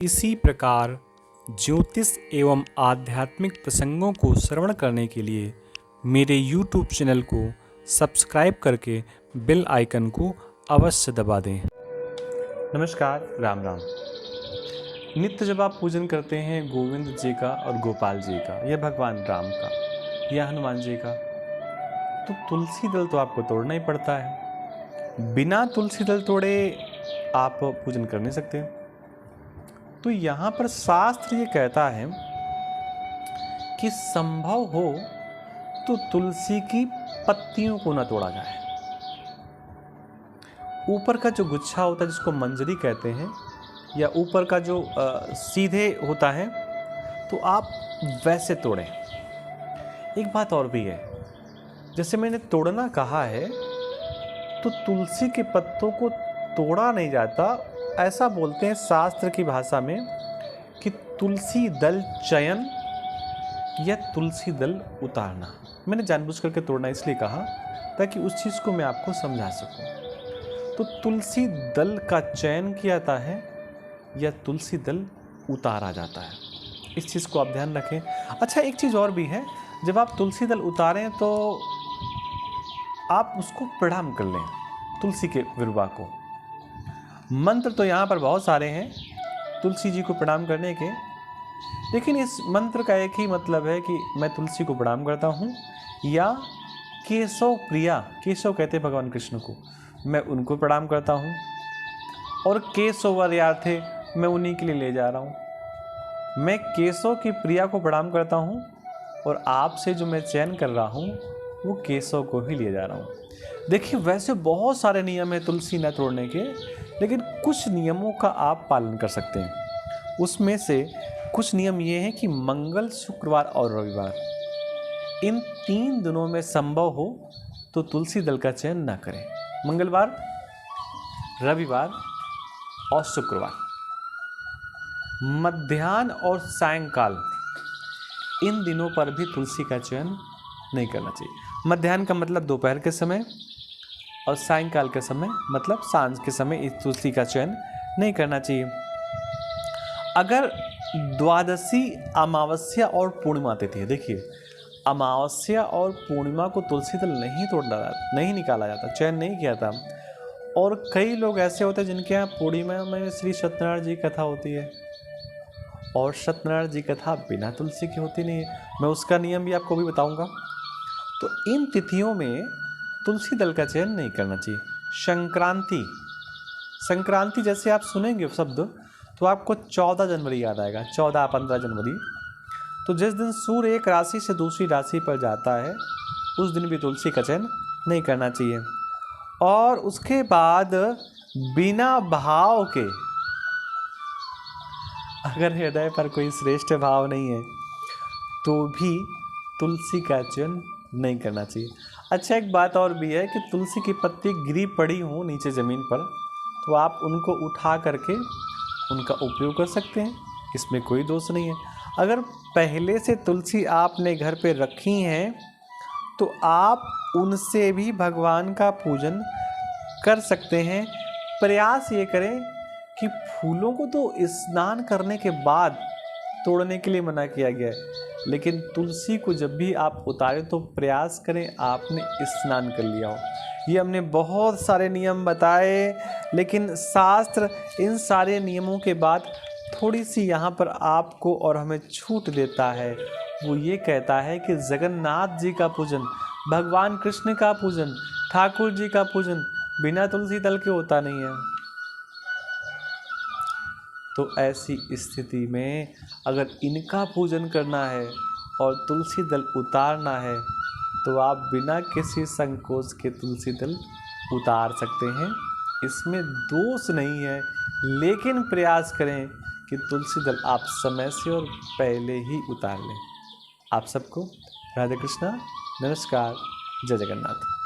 इसी प्रकार ज्योतिष एवं आध्यात्मिक प्रसंगों को श्रवण करने के लिए मेरे YouTube चैनल को सब्सक्राइब करके बेल आइकन को अवश्य दबा दें। नमस्कार, राम राम। नित्य जब आप पूजन करते हैं गोविंद जी का और गोपाल जी का या भगवान राम का या हनुमान जी का, तो तुलसी दल तो आपको तोड़ना ही पड़ता है। बिना तुलसी दल तोड़े आप पूजन कर नहीं सकते। तो यहाँ पर शास्त्र ये कहता है कि संभव हो तो तुलसी की पत्तियों को न तोड़ा जाए। ऊपर का जो गुच्छा होता है जिसको मंजरी कहते हैं, या ऊपर का जो सीधे होता है, तो आप वैसे तोड़ें। एक बात और भी है, जैसे मैंने तोड़ना कहा है, तो तुलसी के पत्तों को तोड़ा नहीं जाता। ऐसा बोलते हैं शास्त्र की भाषा में कि तुलसी दल चयन या तुलसी दल उतारना। मैंने जानबूझ करके तोड़ना इसलिए कहा ताकि उस चीज़ को मैं आपको समझा सकूं। तो तुलसी दल का चयन किया जाता है या तुलसी दल उतारा जाता है, इस चीज़ को आप ध्यान रखें। अच्छा, एक चीज़ और भी है, जब आप तुलसी दल उतारें तो आप उसको प्रणाम कर लें, तुलसी के विरुवा को। मंत्र तो यहाँ पर बहुत सारे हैं तुलसी जी को प्रणाम करने के, लेकिन इस मंत्र का एक ही मतलब है कि मैं तुलसी को प्रणाम करता हूँ, या केशव प्रिया, केशव कहते हैं भगवान कृष्ण को, मैं उनको प्रणाम करता हूँ, और केशवर्यार्थे मैं उन्हीं के लिए ले जा रहा हूँ। मैं केशव की प्रिया को प्रणाम करता हूँ, और आपसे जो मैं चयन कर रहा हूँ वो केशव को ही ले जा रहा हूँ। देखिए, वैसे बहुत सारे नियम है तुलसी न तोड़ने के, लेकिन कुछ नियमों का आप पालन कर सकते हैं। उसमें से कुछ नियम ये हैं कि मंगल, शुक्रवार और रविवार, इन 3 दिनों में संभव हो तो तुलसी दल का चयन ना करें। मंगलवार, रविवार और शुक्रवार। मध्याह्न और सायंकाल, इन दिनों पर भी तुलसी का चयन नहीं करना चाहिए। मध्याह्न का मतलब दोपहर के समय, और सायंकाल के समय मतलब सांझ के समय इस तुलसी का चयन नहीं करना चाहिए। अगर द्वादशी, अमावस्या और पूर्णिमा तिथि है, देखिए अमावस्या और पूर्णिमा को तुलसी दल नहीं निकाला जाता, चयन नहीं किया था। और कई लोग ऐसे होते हैं जिनके यहाँ पूर्णिमा में श्री सत्यनारायण जी कथा होती है, और सत्यनारायण जी कथा बिना तुलसी की होती नहीं है। मैं उसका नियम भी आपको भी बताऊंगा। तो इन तिथियों में तुलसी दल का चयन नहीं करना चाहिए। संक्रांति जैसे आप सुनेंगे शब्द तो आपको 14 जनवरी याद आएगा, 14-15 जनवरी। तो जिस दिन सूर्य एक राशि से दूसरी राशि पर जाता है उस दिन भी तुलसी का चयन नहीं करना चाहिए। और उसके बाद बिना भाव के, अगर हृदय पर कोई श्रेष्ठ भाव नहीं है तो भी तुलसी का चयन नहीं करना चाहिए। अच्छा, एक बात और भी है कि तुलसी की पत्ती गिरी पड़ी हो नीचे ज़मीन पर, तो आप उनको उठा करके उनका उपयोग कर सकते हैं, इसमें कोई दोष नहीं है। अगर पहले से तुलसी आपने घर पे रखी हैं तो आप उनसे भी भगवान का पूजन कर सकते हैं। प्रयास ये करें कि फूलों को तो स्नान करने के बाद तोड़ने के लिए मना किया गया है, लेकिन तुलसी को जब भी आप उतारें तो प्रयास करें आपने स्नान कर लिया हो। ये हमने बहुत सारे नियम बताए, लेकिन शास्त्र इन सारे नियमों के बाद थोड़ी सी यहाँ पर आपको और हमें छूट देता है। वो ये कहता है कि जगन्नाथ जी का पूजन, भगवान कृष्ण का पूजन, ठाकुर जी का पूजन बिना तुलसी दल के होता नहीं है। तो ऐसी स्थिति में अगर इनका पूजन करना है और तुलसी दल उतारना है तो आप बिना किसी संकोच के तुलसी दल उतार सकते हैं, इसमें दोष नहीं है। लेकिन प्रयास करें कि तुलसी दल आप समय से और पहले ही उतार लें। आप सबको राधे कृष्णा, नमस्कार, जय जगन्नाथ।